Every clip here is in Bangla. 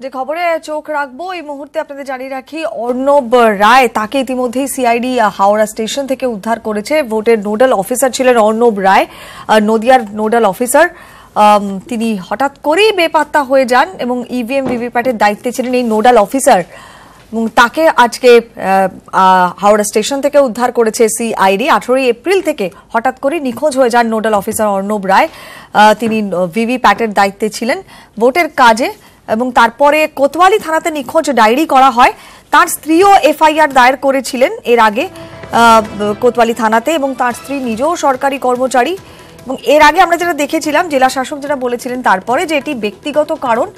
যে খবরে চোখ রাখবো এই মুহূর্তে আপনাদের জানিয়ে রাখি, অর্ণব রায় তাকে ইতিমধ্যেই সিআইডি হাওড়া স্টেশন থেকে উদ্ধার করেছে। ভোটের নোডাল অফিসার ছিলেন অর্ণব রায়, নদিয়ার নোডাল অফিসার। তিনি হঠাৎ করেই বেপাত্তা হয়ে যান এবং ইভিএম ভিভিপ্যাটের দায়িত্বে ছিলেন এই নোডাল অফিসার, এবং তাকে আজকে হাওড়া স্টেশন থেকে উদ্ধার করেছে সিআইডি। 18 এপ্রিল থেকে হঠাৎ করে নিখোঁজ হয়ে যান নোডাল অফিসার অর্ণব রায়। তিনি ভিভিপ্যাটের দায়িত্বে ছিলেন ভোটের কাজে, এবং তারপরে কোতোয়ালি থানাতে নিখোঁজ ডায়েরি করা হয়। তার স্ত্রীও এফআইআর দায়ের করেছিলেন এর আগে কোতোয়ালি থানাতে, এবং তার স্ত্রী নিজেও সরকারি কর্মচারী। এবং এর আগে আমরা যেটা দেখেছিলাম, জেলা শাসক যেটা বলেছিলেন তারপরে যে এটি ব্যক্তিগত কারণ,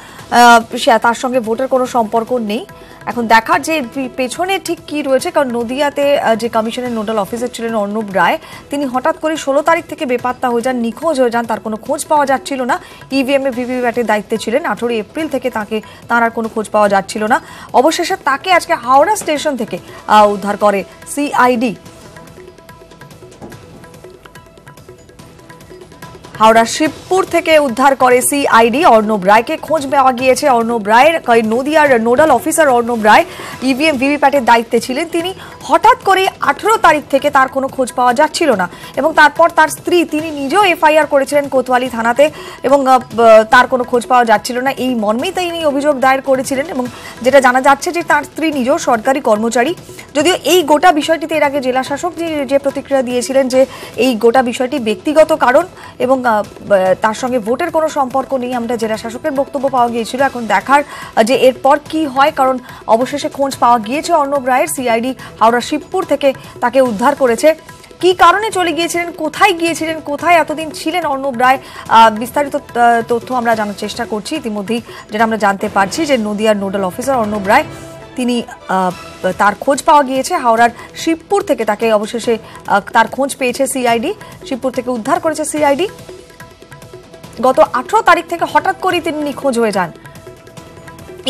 তার সঙ্গে ভোটের কোনো সম্পর্ক নেই। এখন দেখার যে পেছনে ঠিক কি রয়েছে, কারণ নদিয়াতে যে কমিশনের নোডাল অফিসার ছিলেন অর্ণব রায়, তিনি হঠাৎ করে 16 তারিখ থেকে বেপাত্তা হয়ে যান, নিখোঁজ হয়ে যান, তার কোনো খোঁজ পাওয়া যাচ্ছিল না। ইভিএম এ ভিভিপ্যাটের দায়িত্বে ছিলেন। 18 এপ্রিল থেকে তার আর কোনো খোঁজ পাওয়া যাচ্ছিল না। অবশেষে তাকে আজকে হাওড়া স্টেশন থেকে উদ্ধার করে সিআইডি। হাওড়া শিবপুর থেকে উদ্ধার করে সিআইডি অর্ণব রায়কে। খোঁজ পাওয়া গিয়েছে অর্ণব রায়ের, নদিয়ার নোডাল অফিসার অর্ণব রায় ইভিএম ভিভিপ্যাটের দায়িত্বে ছিলেন। তিনি হঠাৎ করে 18 তারিখ থেকে তার কোনো খোঁজ পাওয়া যাচ্ছিল না, এবং তারপর তার স্ত্রী, তিনি নিজেও এফআইআর করেছিলেন কোতোয়ালি থানাতে, এবং তার কোনো খোঁজ পাওয়া যাচ্ছিল না। এই মর্মেই তিনি অভিযোগ দায়ের করেছিলেন, এবং যেটা জানা যাচ্ছে যে তার স্ত্রী নিজেও সরকারি কর্মচারী। যদিও এই গোটা বিষয়টিতে এর আগে জেলা শাসক যে প্রতিক্রিয়া দিয়েছিলেন যে এই গোটা বিষয়টি ব্যক্তিগত কারণ এবং তার সঙ্গে ভোটের কোনো সম্পর্ক নেই, আমরা জেলা শাসকের বক্তব্য পাওয়া গিয়েছিল। এখন দেখার যে এরপর কি হয়, কারণ অবশেষে খোঁজ পাওয়া গিয়েছে অর্ণব রায়ের। সিআইডি হাওড়া শিবপুর থেকে তাকে উদ্ধার করেছে। কি কারণে চলে গিয়েছিলেন, কোথায় গিয়েছিলেন, কোথায় এতদিন ছিলেন অর্ণব রায়, বিস্তারিত তথ্য আমরা জানার চেষ্টা করছি। ইতিমধ্যেই যেটা আমরা জানতে পারছি যে নদিয়ার নোডাল অফিসার অর্ণব রায়, তিনি তার খোঁজ পাওয়া গিয়েছে হাওড়ার শিবপুর থেকে। তাকে অবশেষে তার খোঁজ পেয়েছে সিআইডি, শিবপুর থেকে উদ্ধার করেছে সিআইডি। গত 18 তারিখ থেকে হঠাৎ করে তিনি নিখোঁজ হয়ে যান।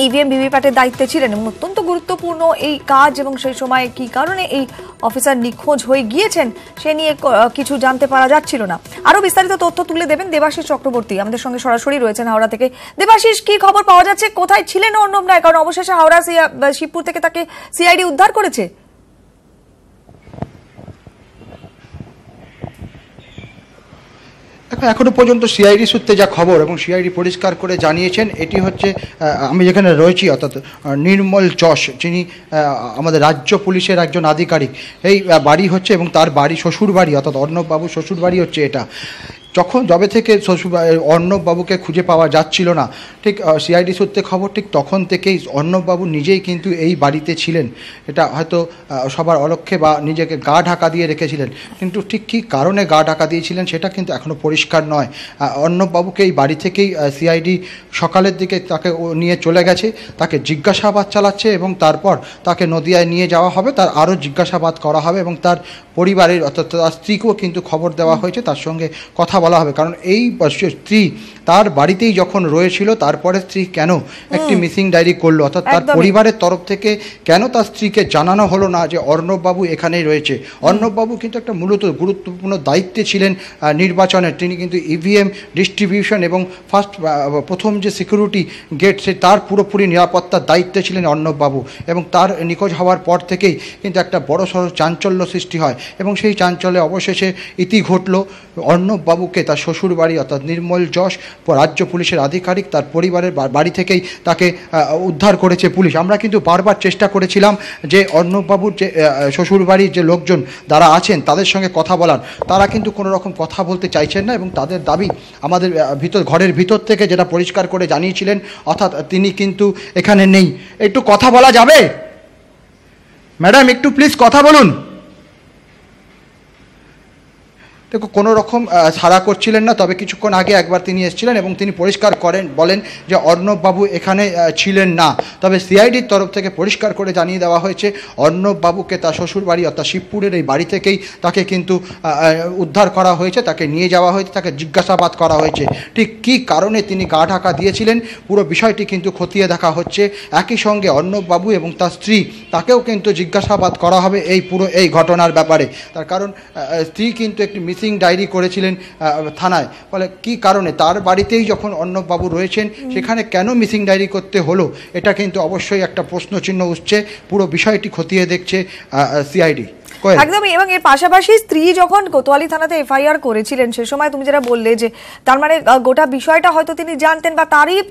ইভিএম ভিভিপ্যাটের দায়িত্বে ছিলেন এবং অত্যন্ত গুরুত্বপূর্ণ এই কাজ, এবং সেই সময় কি কারণে এই অফিসার নিখোঁজ হয়ে গিয়েছেন সে নিয়ে কিছু জানতে পারা যাচ্ছিল না। আরো বিস্তারিত তথ্য তুলে দেবেন দেবাশিস চক্রবর্তী, আমাদের সঙ্গে সরাসরি রয়েছেন হাওড়া থেকে। দেবাশিস, কি খবর পাওয়া যাচ্ছে, কোথায় ছিলেন অর্ণব রায়, কারণ অবশেষে হাওড়া শিবপুর থেকে তাকে সিআইডি উদ্ধার করেছে? এখনো পর্যন্ত সিআইডি সূত্রে যা খবর, এবং সিআইডি পরিষ্কার করে জানিয়েছেন, এটি হচ্ছে আমি যেখানে রয়েছি অর্থাৎ নির্মল যশ, যিনি আমাদের রাজ্য পুলিশের একজন আধিকারিক, এই বাড়ি হচ্ছে, এবং তার বাড়ি শ্বশুর বাড়ি, অর্থাৎ অর্ণববাবুর শ্বশুর বাড়ি হচ্ছে এটা। যবে থেকে অর্ণববাবুকে খুঁজে পাওয়া যাচ্ছিল না, ঠিক সিআইডি সূত্রে খবর, ঠিক তখন থেকেই অর্ণববাবু নিজেই কিন্তু এই বাড়িতে ছিলেন। এটা হয়তো সবার অলক্ষ্যে বা নিজেকে গা ঢাকা দিয়ে রেখেছিলেন, কিন্তু ঠিক কী কারণে গা ঢাকা দিয়েছিলেন সেটা কিন্তু এখনও পরিষ্কার নয়। অর্ণববাবুকে এই বাড়ি থেকেই সিআইডি সকালের দিকে তাকে নিয়ে চলে গেছে, তাকে জিজ্ঞাসাবাদ চালাচ্ছে, এবং তারপর তাকে নদিয়ায় নিয়ে যাওয়া হবে, তার আরও জিজ্ঞাসাবাদ করা হবে, এবং তার পরিবারের অর্থাৎ তার স্ত্রীকেও কিন্তু খবর দেওয়া হয়েছে, তার সঙ্গে কথা বলা হবে। কারণ এই স্ত্রী তার বাড়িতেই যখন রয়েছিল, তারপরে স্ত্রী কেন একটি মিসিং ডায়েরি করলো, অর্থাৎ তার পরিবারের তরফ থেকে কেন তার স্ত্রীকে জানানো হলো না যে অর্ণববাবু এখানেই রয়েছে। অর্ণববাবু কিন্তু একটা মূলত গুরুত্বপূর্ণ দায়িত্বে ছিলেন নির্বাচনের। তিনি কিন্তু ইভিএম ডিস্ট্রিবিউশন এবং প্রথম যে সিকিউরিটি গেট, তার পুরোপুরি নিরাপত্তার দায়িত্বে ছিলেন অর্ণববাবু, এবং তার নিখোঁজ হওয়ার পর থেকেই কিন্তু একটা বড়সড় চাঞ্চল্য সৃষ্টি হয়, এবং সেই চাঞ্চল্যে অবশেষে ইতি ঘটল। অর্ণববাবুকে তার শ্বশুর বাড়ি অর্থাৎ নির্মল যশ রাজ্য পুলিশের আধিকারিক, তার পরিবারের বাড়ি থেকেই তাকে উদ্ধার করেছে পুলিশ। আমরা কিন্তু বারবার চেষ্টা করেছিলাম যে অর্ণববাবুর যে শ্বশুর বাড়ির যে লোকজন যারা আছেন তাদের সঙ্গে কথা বলার, তারা কিন্তু কোনো রকম কথা বলতে চাইছেন না, এবং তাদের দাবি আমাদের ঘরের ভিতর থেকে যেটা পরিষ্কার করে জানিয়েছিলেন, অর্থাৎ তিনি কিন্তু এখানে নেই। একটু কথা বলা যাবে ম্যাডাম? একটু প্লিজ কথা বলুন। দেখো, কোনো রকম সাড়া করছিলেন না। তবে কিছুক্ষণ আগে একবার তিনি এসেছিলেন এবং তিনি পরিষ্কার বলেন যে অর্ণববাবু এখানে ছিলেন না। তবে সিআইডির তরফ থেকে পরিষ্কার করে জানিয়ে দেওয়া হয়েছে অর্ণববাবুকে তার শ্বশুরবাড়ি অর্থাৎ শিবপুরের এই বাড়ি থেকেই তাকে কিন্তু উদ্ধার করা হয়েছে, তাকে নিয়ে যাওয়া হয়েছে, তাকে জিজ্ঞাসাবাদ করা হয়েছে। ঠিক কী কারণে তিনি গা ঢাকা দিয়েছিলেন পুরো বিষয়টি কিন্তু খতিয়ে দেখা হচ্ছে। একই সঙ্গে অর্ণববাবু এবং তার স্ত্রী, তাকেও কিন্তু জিজ্ঞাসাবাদ করা হবে এই পুরো এই ঘটনার ব্যাপারে। তার কারণ স্ত্রী কিন্তু একটি মিসিং ডায়েরি করেছিলেন থানায়। ফলে কি কারণে তার বাড়িতেই যখন অর্ণববাবু রয়েছেন সেখানে কেন মিসিং ডায়েরি করতে হলো, এটা কিন্তু অবশ্যই একটা প্রশ্নচিহ্ন উঠছে। পুরো বিষয়টি খতিয়ে দেখছে সিআইডি। একদমই। এবং এর পাশাপাশি স্ত্রী যখন কোতোয়ালি থানাতে এফআইআর করেছিলেন সে সময় তুমি যেটা বললে যে তার মানে গোটা বিষয়টা হয়তো তিনি জানতেন বা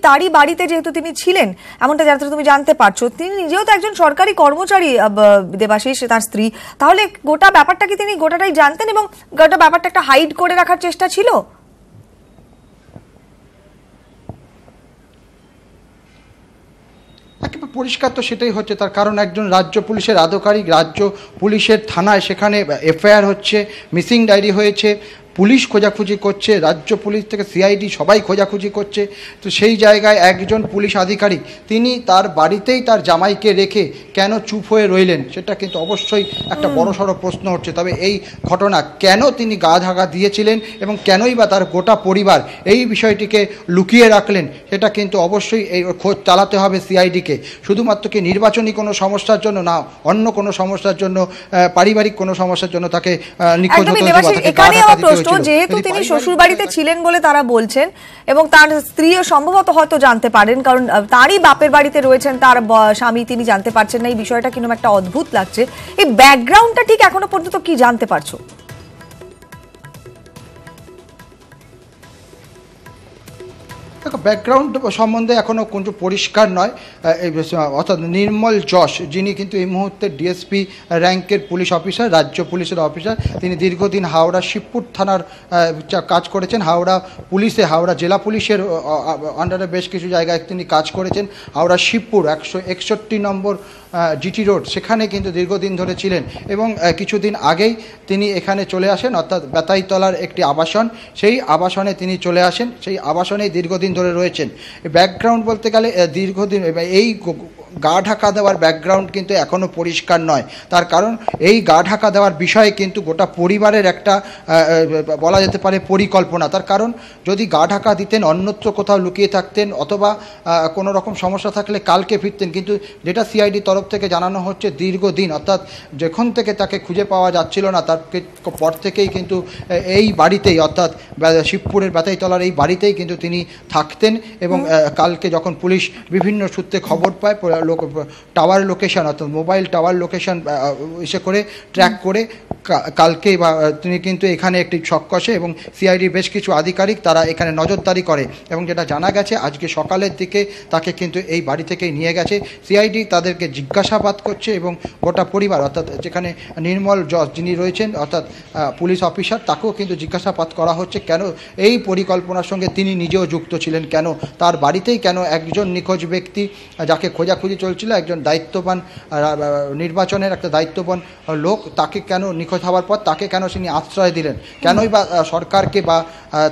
তারই বাড়িতে যেহেতু তিনি ছিলেন এমনটা যাতে তুমি জানতে পারছো, তিনি নিজেও তো একজন সরকারি কর্মচারী দেবাশিস, তার স্ত্রী, তাহলে গোটা ব্যাপারটা কি তিনি গোটাটাই জানতেন এবং গোটা ব্যাপারটা একটা হাইড করে রাখার চেষ্টা ছিল? একেবারে পরিষ্কার তো সেটাই হচ্ছে, তার কারণ একজন রাজ্য পুলিশের আধিকারিক, রাজ্য পুলিশের থানায় সেখানে এফআইআর হচ্ছে, মিসিং ডায়েরি হয়েছে, পুলিশ খোঁজাখুঁজি করছে, রাজ্য পুলিশ থেকে সিআইডি সবাই খোঁজাখুঁজি করছে। তো সেই জায়গায় একজন পুলিশ আধিকারিক তিনি তার বাড়িতেই তার জামাইকে রেখে কেন চুপ হয়ে রইলেন, সেটা কিন্তু অবশ্যই একটা বড়সড় প্রশ্ন হচ্ছে। তবে এই ঘটনা কেন তিনি গা ঢাকা দিয়েছিলেন এবং কেনই বা তার গোটা পরিবার এই বিষয়টিকে লুকিয়ে রাখলেন, সেটা কিন্তু অবশ্যই এই খোঁজ চালাতে হবে সিআইডিকে। শুধুমাত্র কি নির্বাচনী কোনো সমস্যার জন্য না, অন্য কোনো সমস্যার জন্য, পারিবারিক কোনো সমস্যার জন্য তাকে নিখোঁজ হতে হয়েছে। যেহেতু তিনি শ্বশুর বাড়িতে ছিলেন বলে তারা বলছেন এবং তার স্ত্রীও সম্ভবত হয়তো জানতে পারেন, কারণ তারই বাপের বাড়িতে রয়েছেন তার স্বামী, তিনি জানতে পারছেন না। এই বিষয়টা কিরকম একটা অদ্ভুত লাগছে। এই ব্যাকগ্রাউন্ডটা ঠিক এখনো পর্যন্ত কি জানতে পারছো? দেখো, ব্যাকগ্রাউন্ড সম্বন্ধে এখনও কোনো পরিষ্কার নয়। অর্থাৎ নির্মল যশ, যিনি কিন্তু এই মুহূর্তে ডিএসপি র্যাঙ্কের পুলিশ অফিসার, রাজ্য পুলিশের অফিসার, তিনি দীর্ঘদিন হাওড়া শিবপুর থানার কাজ করেছেন। হাওড়া জেলা পুলিশের আন্ডারে বেশ কিছু জায়গায় তিনি কাজ করেছেন। হাওড়া শিবপুর 161 নম্বর জিটি রোড, সেখানে কিন্তু দীর্ঘদিন ধরে ছিলেন এবং কিছুদিন আগেই তিনি এখানে চলে আসেন, অর্থাৎ বেতাইতলার একটি আবাসন, সেই আবাসনে তিনি চলে আসেন, সেই আবাসনেই দীর্ঘদিন ধরে রয়েছেন। ব্যাকগ্রাউন্ড বলতে গেলে দীর্ঘদিন এই গা ঢাকা দেওয়ার ব্যাকগ্রাউন্ড কিন্তু এখনও পরিষ্কার নয়। তার কারণ এই গা ঢাকা দেওয়ার বিষয়ে কিন্তু গোটা পরিবারের একটা বলা যেতে পারে পরিকল্পনা। তার কারণ যদি গা ঢাকা দিতেন, অন্যত্র কোথাও লুকিয়ে থাকতেন অথবা কোনো রকম সমস্যা থাকলে কালকে ফিরতেন, কিন্তু যেটা সিআইডি তরফ থেকে জানানো হচ্ছে দীর্ঘদিন, অর্থাৎ যখন থেকে তাকে খুঁজে পাওয়া যাচ্ছিল না তার পর থেকেই কিন্তু এই বাড়িতেই, অর্থাৎ শিবপুরের বেতাইতলার এই বাড়িতেই কিন্তু তিনি থাকতেন। এবং কালকে যখন পুলিশ বিভিন্ন সূত্রে খবর পায়, টাওয়ার লোকেশন, অর্থাৎ মোবাইল টাওয়ার লোকেশন এসে করে ট্র্যাক করে কালকে বা তিনি কিন্তু এখানে একটি ছক কষে এবং সিআইডির বেশ কিছু আধিকারিক তারা এখানে নজরদারি করে এবং যেটা জানা গেছে আজকে সকালের দিকে তাকে কিন্তু এই বাড়ি থেকেই নিয়ে গেছে সিআইডি। তাদেরকে জিজ্ঞাসাবাদ করছে এবং গোটা পরিবার, অর্থাৎ যেখানে নির্মল যশ যিনি রয়েছেন অর্থাৎ পুলিশ অফিসার, তাকেও কিন্তু জিজ্ঞাসাবাদ করা হচ্ছে কেন এই পরিকল্পনার সঙ্গে তিনি নিজেও যুক্ত ছিলেন, কেন তার বাড়িতেই, কেন একজন নিখোঁজ ব্যক্তি যাকে খোঁজাখুঁজি চলছিল, একজন দায়িত্ববান নির্বাচনের একটা দায়িত্ববান লোক, তাকে কেন নিখোঁজ হওয়ার পর তাকে কেন তিনি আশ্রয় দিলেন, কেনই বা সরকারকে বা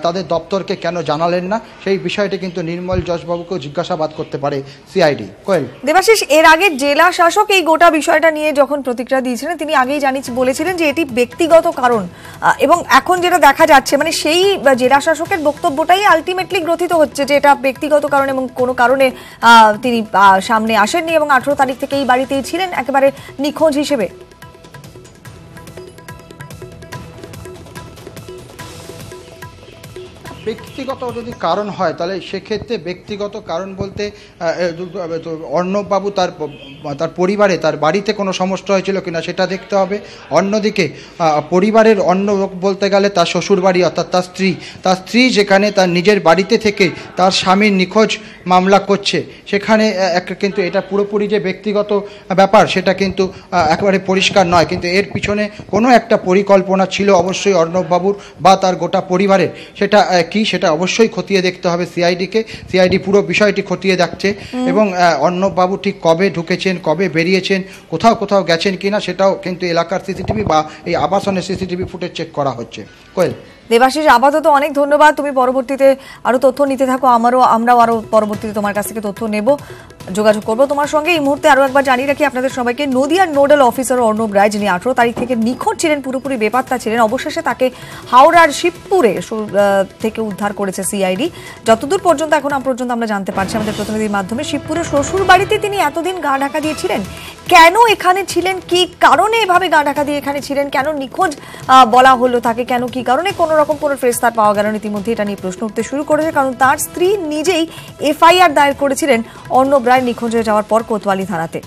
তাদের দপ্তরকে কেন জানালেন না, সেই বিষয়টি কিন্তু নির্মল যশবাবুকেও জিজ্ঞাসাবাদ করতে পারে সিআইডি। কোয়েল। দেবাশিস, এর আগে জেলা শাসক এই গোটা বিষয়টা নিয়ে যখন প্রতিক্রিয়া দিয়েছিলেন তিনি আগেই বলেছিলেন যে এটি ব্যক্তিগত কারণ, এবং এখন যেটা দেখা যাচ্ছে মানে সেই জেলা শাসকের বক্তব্যটাই আলটিমেটলি গ্রথিত হচ্ছে যে এটা ব্যক্তিগত কারণ এবং কোনো কারণে তিনি সামনে আসেননি এবং 18 তারিখ থেকে এই বাড়িতেই ছিলেন একেবারে নিখোঁজ হিসেবে। ব্যক্তিগত যদি কারণ হয় তাহলে সেক্ষেত্রে ব্যক্তিগত কারণ বলতে অর্ণববাবু তার পরিবারে, তার বাড়িতে কোনো সমস্যা হয়েছিল কিনা সেটা দেখতে হবে। অন্যদিকে পরিবারের অন্য লোক বলতে গেলে তার শ্বশুরবাড়ি, অর্থাৎ তার স্ত্রী যেখানে তার নিজের বাড়িতে থেকে তার স্বামীর নিখোঁজ মামলা করছে, সেখানে কিন্তু এটা পুরোপুরি যে ব্যক্তিগত ব্যাপার সেটা কিন্তু একেবারে পরিষ্কার নয়, কিন্তু এর পিছনে কোনো একটা পরিকল্পনা ছিল অবশ্যই অর্ণববাবুর বা তার গোটা পরিবারের। সেটা কি সেটা অবশ্যই খতিয়ে দেখতে হবে সিআইডিকে। সিআইডি পুরো বিষয়টি খতিয়ে দেখছে এবং অর্ণববাবু ঠিক কবে ঢুকেছেন, কবে বেরিয়েছেন, কোথাও গেছেন কিনা সেটাও কিন্তু এলাকার সিসিটিভি বা এই আবাসনের সিসিটিভি ফুটেজ চেক করা হচ্ছে। কোয়েল। দেবাশিস, আপাতত অনেক ধন্যবাদ। তুমি পরবর্তীতে আরো তথ্য নিতে থাকো, আমরাও আরো পরবর্তীতে তোমার কাছ থেকে তথ্য নেব, যোগাযোগ করবো তোমার সঙ্গে। এই মুহূর্তে আরো একবার জানিয়ে রাখি আপনাদের সবাইকে, নদিয়ার নোডাল অফিসার অর্ণব রায়, যিনি 18 তারিখ থেকে নিখোঁজ ছিলেন, পুরোপুরি বেপাত্তা ছিলেন, অবশেষে তাকে হাওড়ার শিবপুরে থেকে উদ্ধার করেছে সিআইডি। যতদূর পর্যন্ত এখন পর্যন্ত আমরা জানতে পারছি আমাদের প্রতিনিধির মাধ্যমে, শিবপুরের শ্বশুর বাড়িতে তিনি এতদিন গা ঢাকা দিয়েছিলেন। কেন এখানে ছিলেন, কি কারণে এভাবে গা ঢাকা দিয়ে এখানে ছিলেন, কেন নিখোঁজ বলা হলো তাকে, কেন কি কারণে কোনো রকম কোনো ট্রেস তার পাওয়া গেল না, ইতিমধ্যে এটা নিয়ে প্রশ্ন উঠতে শুরু করেছে। কারণ তার স্ত্রী নিজেই এফআইআর দায়ের করেছিলেন অর্ণব রায় নিখোঁজ হয়ে যাওয়ার পর কোতোয়ালি থানাতে।